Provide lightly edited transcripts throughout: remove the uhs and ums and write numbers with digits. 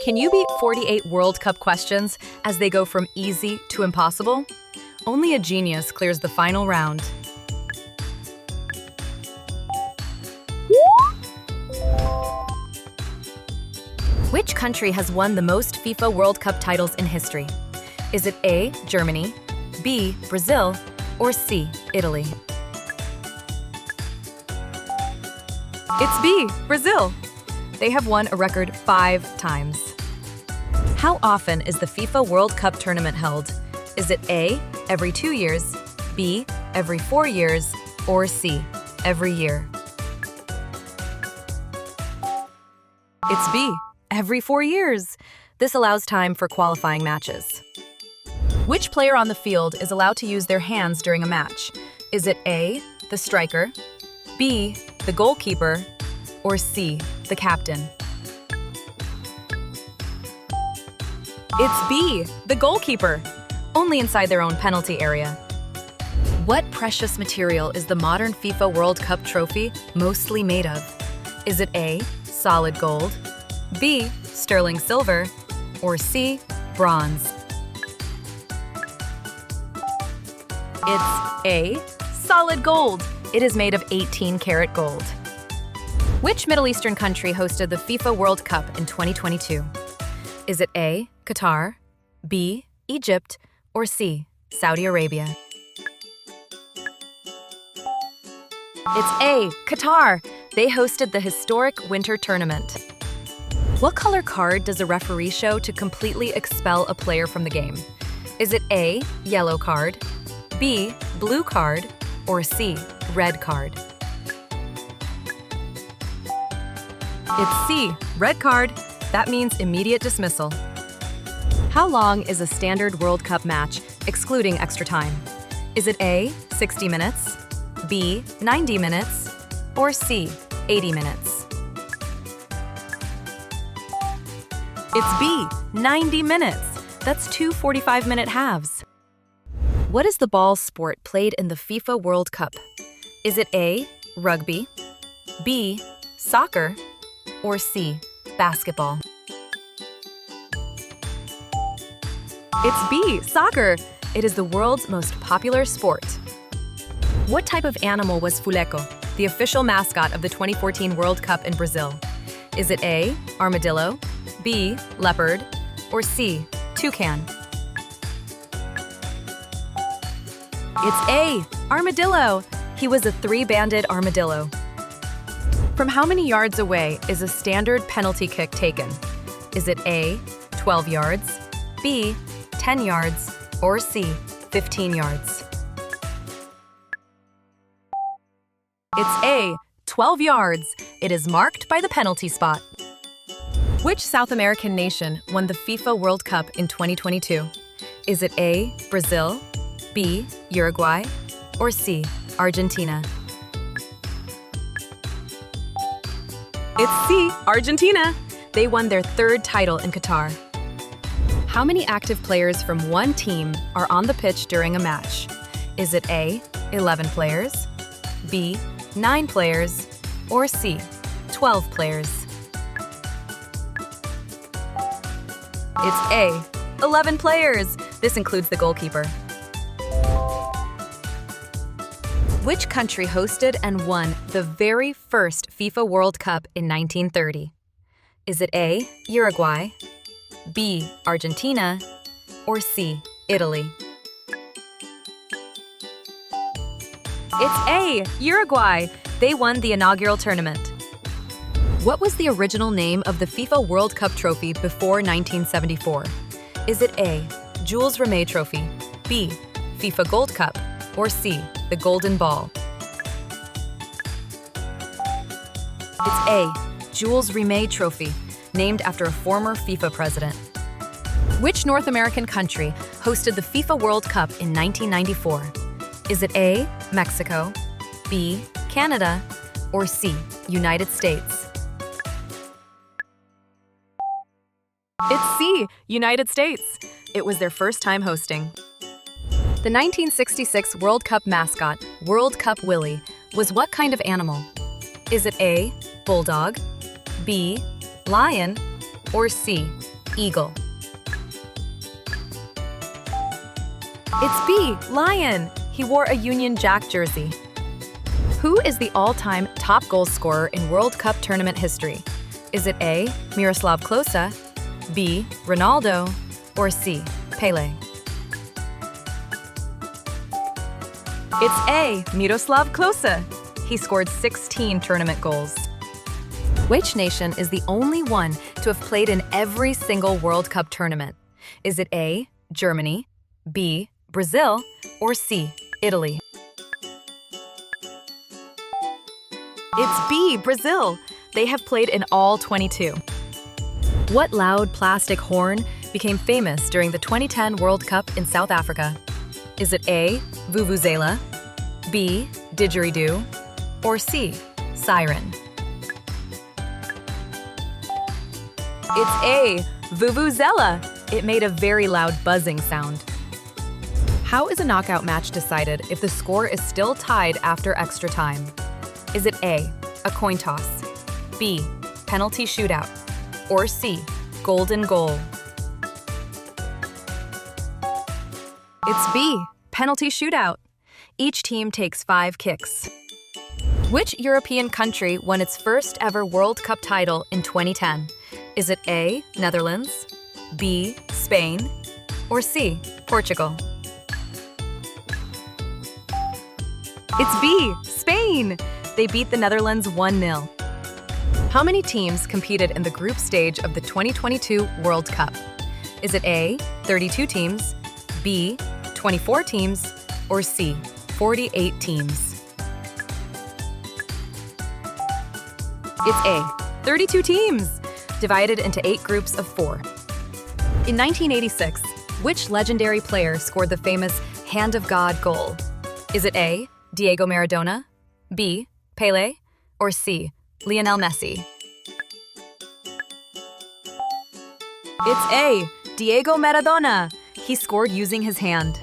Can you beat 48 World Cup questions as they go from easy to impossible? Only a genius clears the final round. Which country has won the most FIFA World Cup titles in history? Is it A, Germany, B, Brazil, or C, Italy? It's B, Brazil. They have won a record 5 times. How often is the FIFA World Cup tournament held? Is it A, every 2 years, B, every 4 years, or C, every year? It's B, every 4 years. This allows time for qualifying matches. Which player on the field is allowed to use their hands during a match? Is it A, the striker, B, the goalkeeper, or C, the captain? It's B, the goalkeeper, only inside their own penalty area. What precious material is the modern FIFA World Cup trophy mostly made of? Is it A, solid gold, B, sterling silver, or C, bronze? It's A, solid gold. It is made of 18-karat gold. Which Middle Eastern country hosted the FIFA World Cup in 2022? Is it A, Qatar, B, Egypt, or C, Saudi Arabia? It's A, Qatar. They hosted the historic winter tournament. What color card does a referee show to completely expel a player from the game? Is it A, yellow card, B, blue card, or C, red card? It's C, red card. That means immediate dismissal. How long is a standard World Cup match, excluding extra time? Is it A, 60 minutes, B, 90 minutes, or C, 80 minutes? It's B, 90 minutes. That's 2 45-minute halves. What is the ball sport played in the FIFA World Cup? Is it A, rugby, B, soccer, or C, basketball? It's B, soccer. It is the world's most popular sport. What type of animal was fuleco, the official mascot of the 2014 World Cup in Brazil? Is it A, armadillo, B, leopard, or C, toucan? It's A, armadillo. He was a 3-banded armadillo. From how many yards away is a standard penalty kick taken? Is it A, 12 yards, B, 10 yards, or C, 15 yards? It's A, 12 yards. It is marked by the penalty spot. Which South American nation won the FIFA World Cup in 2022? Is it A, Brazil, B, Uruguay, or C, Argentina? It's C, Argentina. They won their 3rd title in Qatar. How many active players from one team are on the pitch during a match? Is it A, 11 players, B, 9 players, or C, 12 players? It's A, 11 players. This includes the goalkeeper. Which country hosted and won the very first FIFA World Cup in 1930? Is it A, Uruguay, B, Argentina, or C, Italy? It's A, Uruguay. They won the inaugural tournament. What was the original name of the FIFA World Cup trophy before 1974? Is it A, Jules Rimet Trophy, B, FIFA Gold Cup, or C, the Golden Ball? It's A, Jules Rimet Trophy, named after a former FIFA president. Which North American country hosted the FIFA World Cup in 1994? Is it A, Mexico, B, Canada, or C, United States? It's C, United States. It was their first time hosting. The 1966 World Cup mascot, World Cup Willie, was what kind of animal? Is it A, bulldog, B, lion, or C, eagle? It's B, lion. He wore a Union Jack jersey. Who is the all-time top goal scorer in World Cup tournament history? Is it A, Miroslav Klose, B, Ronaldo, or C, Pelé? It's A, Miroslav Klose. He scored 16 tournament goals. Which nation is the only one to have played in every single World Cup tournament? Is it A, Germany, B, Brazil, or C, Italy? It's B, Brazil. They have played in all 22. What loud plastic horn became famous during the 2010 World Cup in South Africa? Is it A, vuvuzela, B, didgeridoo, or C, siren? It's A, vuvuzela. It made a very loud buzzing sound. How is a knockout match decided if the score is still tied after extra time? Is it A, a coin toss, B, penalty shootout, or C, golden goal? It's B, penalty shootout. Each team takes 5 kicks. Which European country won its first ever World Cup title in 2010? Is it A, Netherlands, B, Spain, or C, Portugal? It's B, Spain. They beat the Netherlands 1-0. How many teams competed in the group stage of the 2022 World Cup? Is it A, 32 teams, B, 24 teams, or C, 48 teams? It's A, 32 teams, divided into 8 groups of 4. In 1986, which legendary player scored the famous Hand of God goal? Is it A, Diego Maradona, B, Pelé, or C, Lionel Messi? It's A, Diego Maradona. He scored using his hand.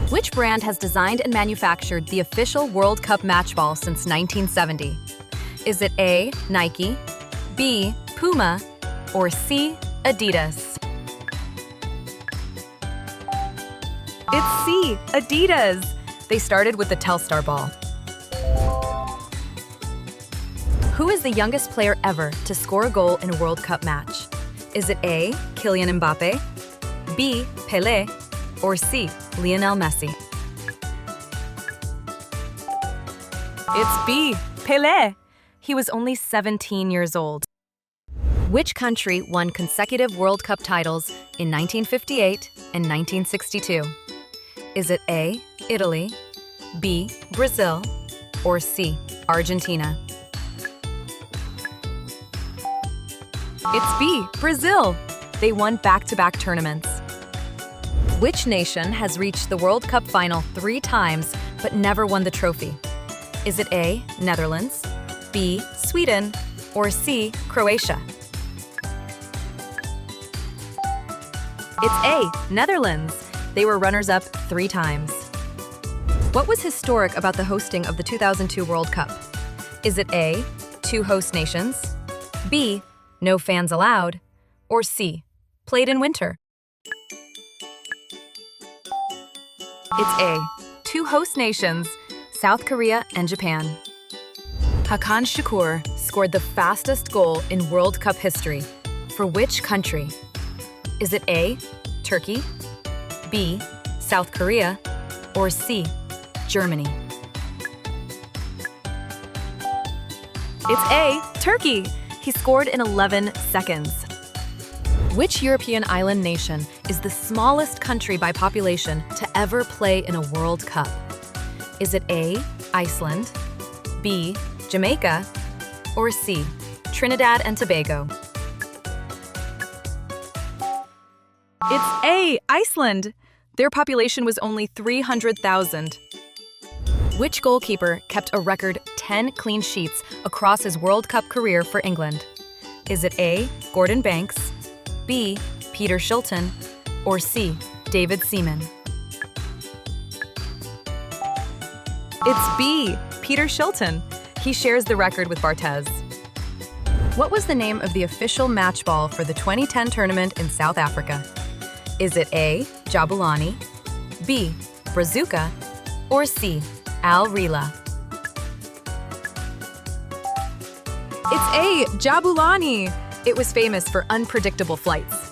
Which brand has designed and manufactured the official World Cup match ball since 1970? Is it A, Nike, B, Puma, or C, Adidas? It's C, Adidas. They started with the Telstar ball. Who is the youngest player ever to score a goal in a World Cup match? Is it A, Kylian Mbappe, B, Pelé, or C, Lionel Messi? It's B, Pelé. He was only 17 years old. Which country won consecutive World Cup titles in 1958 and 1962? Is it A, Italy, B, Brazil, or C, Argentina? It's B, Brazil. They won back-to-back tournaments. Which nation has reached the World Cup final 3 times but never won the trophy? Is it A, Netherlands, B, Sweden, or C, Croatia? It's A, Netherlands. They were runners-up 3 times. What was historic about the hosting of the 2002 World Cup? Is it A, 2 host nations, B, no fans allowed, or C, played in winter? It's A, 2 host nations, South Korea and Japan. Hakan Şükür scored the fastest goal in World Cup history. For which country? Is it A, Turkey, B, South Korea, or C, Germany? It's A, Turkey. He scored in 11 seconds. Which European island nation is the smallest country by population to ever play in a World Cup? Is it A, Iceland, B, Jamaica, or C, Trinidad and Tobago? It's A, Iceland. Their population was only 300,000. Which goalkeeper kept a record 10 clean sheets across his World Cup career for England? Is it A, Gordon Banks, B, Peter Shilton, or C, David Seaman? It's B, Peter Shilton. He shares the record with Barthez. What was the name of the official match ball for the 2010 tournament in South Africa? Is it A, Jabulani, B, Brazuca, or C, Al Rila? It's A, Jabulani. It was famous for unpredictable flights.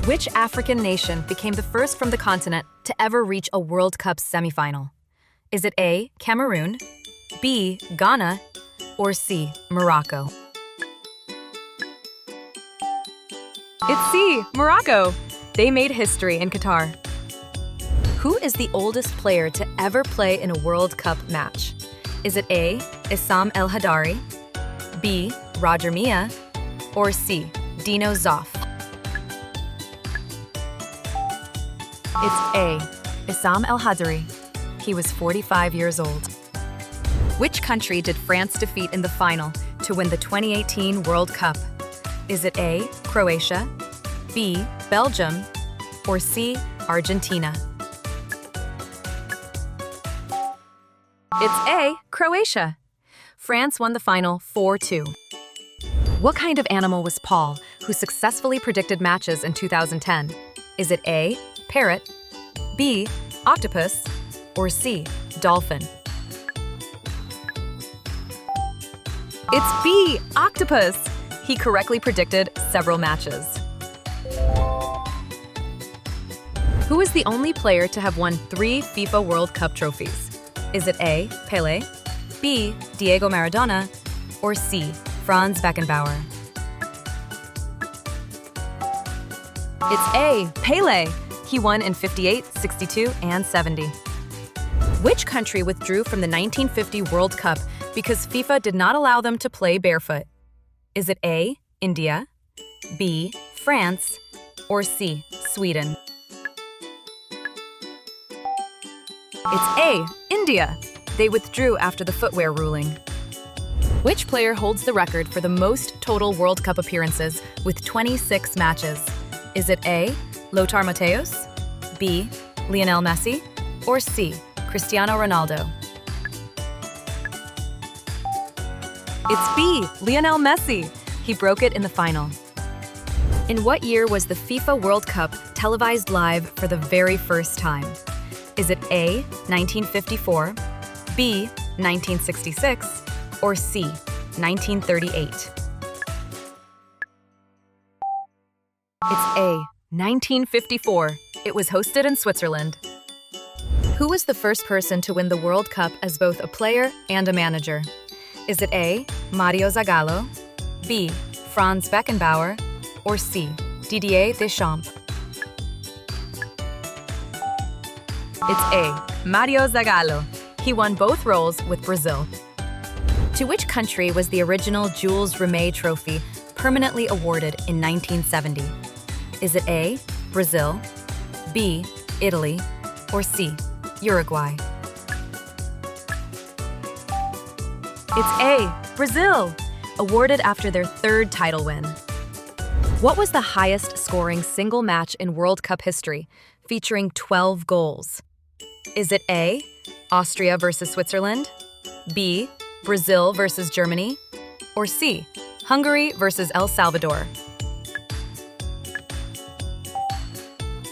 Which African nation became the first from the continent to ever reach a World Cup semifinal? Is it A, Cameroon, B, Ghana, or C, Morocco? It's C, Morocco. They made history in Qatar. Who is the oldest player to ever play in a World Cup match? Is it A, Issam El Hadari, B, Roger Milla, or C, Dino Zoff? It's A, Issam El Hadari. He was 45 years old. Which country did France defeat in the final to win the 2018 World Cup? Is it A, Croatia, B, Belgium, or C, Argentina? It's A, Croatia. France won the final 4-2. What kind of animal was Paul, who successfully predicted matches in 2010? Is it A, parrot, B, octopus, or C, dolphin? It's B, octopus. He correctly predicted several matches. Who is the only player to have won 3 FIFA World Cup trophies? Is it A, Pelé, B, Diego Maradona, or C, Franz Beckenbauer? It's A, Pelé. He won in 58, 62, and 70. Which country withdrew from the 1950 World Cup because FIFA did not allow them to play barefoot? Is it A, India, B, France, or C, Sweden? It's A, India. They withdrew after the footwear ruling. Which player holds the record for the most total World Cup appearances with 26 matches? Is it A, Lothar Matthäus, B, Lionel Messi, or C, Cristiano Ronaldo? It's B, Lionel Messi. He broke it in the final. In what year was the FIFA World Cup televised live for the very first time? Is it A, 1954, B, 1966, or C, 1938? It's A, 1954. It was hosted in Switzerland. Who was the first person to win the World Cup as both a player and a manager? Is it A, Mario Zagallo, B, Franz Beckenbauer, or C, Didier Deschamps? It's A, Mario Zagallo. He won both roles with Brazil. To which country was the original Jules Rimet Trophy permanently awarded in 1970? Is it A, Brazil, B, Italy, or C, Uruguay? It's A, Brazil, awarded after their 3rd title win. What was the highest scoring single match in World Cup history, featuring 12 goals? Is it A, Austria versus Switzerland, B, Brazil versus Germany, or C, Hungary versus El Salvador?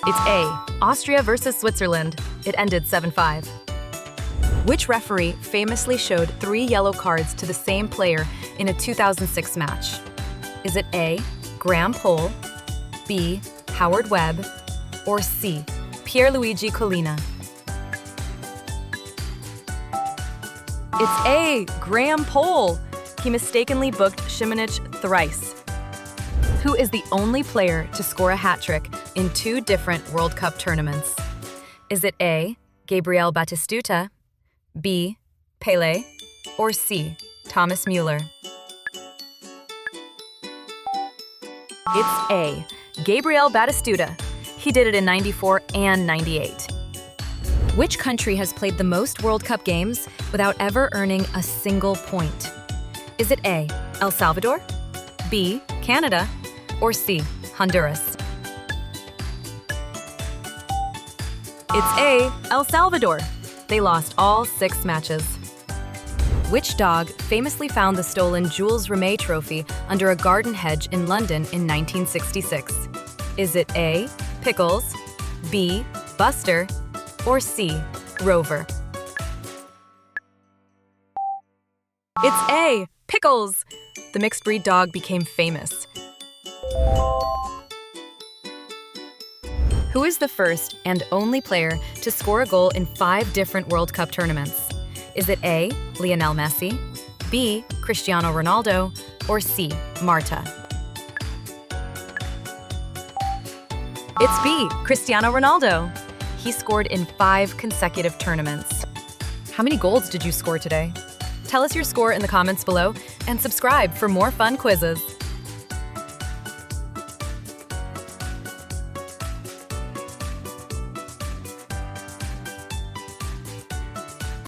It's A, Austria versus Switzerland. It ended 7-5. Which referee famously showed 3 yellow cards to the same player in a 2006 match? Is it A, Graham Poll, B, Howard Webb, or C, Pierluigi Collina? It's A, Graham Poll. He mistakenly booked Šimunić thrice. Who is the only player to score a hat-trick in 2 different World Cup tournaments? Is it A, Gabriel Batistuta, B, Pelé, or C, Thomas Müller? It's A, Gabriel Batistuta. He did it in 94 and 98. Which country has played the most World Cup games without ever earning a single point? Is it A, El Salvador, B, Canada, or C, Honduras? It's A, El Salvador. They lost all 6 matches. Which dog famously found the stolen Jules Rimet trophy under a garden hedge in London in 1966? Is it A, Pickles, B, Buster, or C, Rover? It's A, Pickles! The mixed breed dog became famous. Who is the first and only player to score a goal in 5 different World Cup tournaments? Is it A, Lionel Messi, B, Cristiano Ronaldo, or C, Marta? It's B, Cristiano Ronaldo. He scored in 5 consecutive tournaments. How many goals did you score today? Tell us your score in the comments below and subscribe for more fun quizzes.